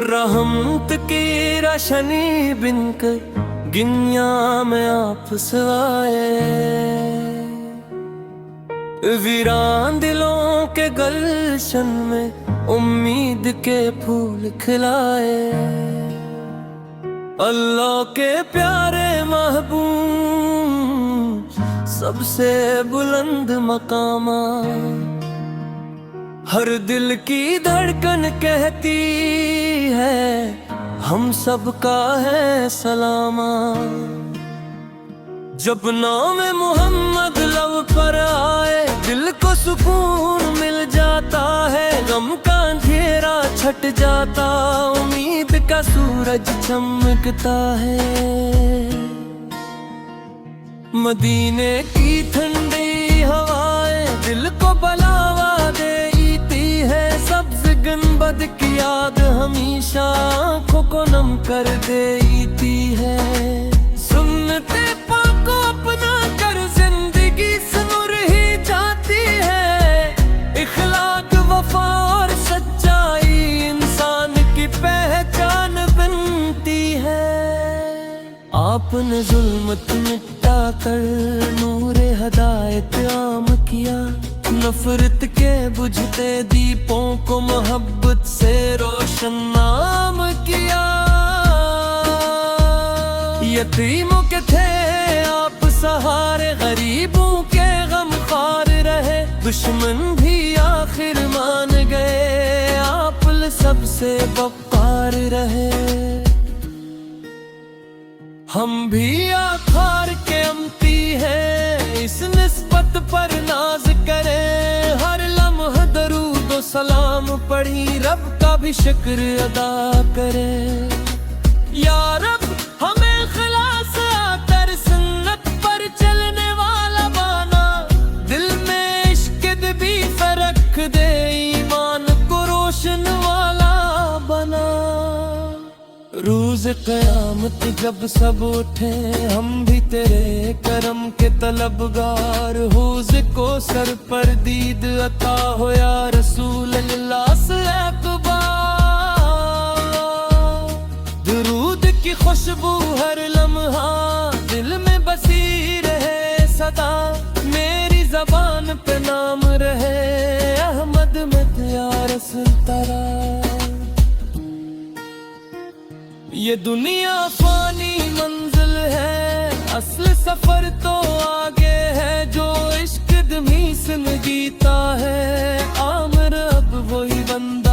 रहमत की रोशनी बिनकर गिनिया में आप सवाए, वीरान दिलों के गलशन में उम्मीद के फूल खिलाए। अल्लाह के प्यारे महबूब सबसे बुलंद मकामा, हर दिल की धड़कन कहती है हम सबका है सलामा। जब नाम मोहम्मद लब पर आए दिल को सुकून मिल जाता है, गम का अंधेरा छट जाता उम्मीद का सूरज चमकता है। मदीने की ठंडी हवाएं दिल को बलावा देती है, सब्ज गुंबद की याद हमेशा आँखों को नम कर देती है। सुन्नते पाको अपना कर जिंदगी सुनुर ही जाती है, इखलाक वफा और सच्चाई इंसान की पहचान बनती है। आपने जुल्मत मिटा कर नूरे हदायत आम किया, नफरत के बुझते दीपों को मोहब्बत से रोशन नाम किया। यतीमों के थे आप सहारे, गरीबों के गम ख्वार रहे, दुश्मन भी आखिर मान गए आप सबसे वफादार रहे। हम भी आखार के अमती हैं इस निस्बत पर नाज करें, हर लम्हा दरूद सलाम पढ़ी रब का भी शुक्र अदा करें। या रब हमें खिलास आकर सुन्नत पर चलने वाला बना, दिल में इश्क भी फरक दे ईमान को रोशन वाला बना। रोज क़यामत जब सब उठे हम भी तेरे करम के तलबगार, होज़ को सर पर दीद अता हो या रसूल अल्लाह से दुरूद की खुशबू हर लम्हा दिल में बसी रहे सदा, मेरी ज़बान पे नाम रहे अहमद मत या रसूल तेरा। ये दुनिया फानी मंजिल है, असल सफर तो आगे है, जो इश्क दमीसन जीता है आमिर अब वही बंदा।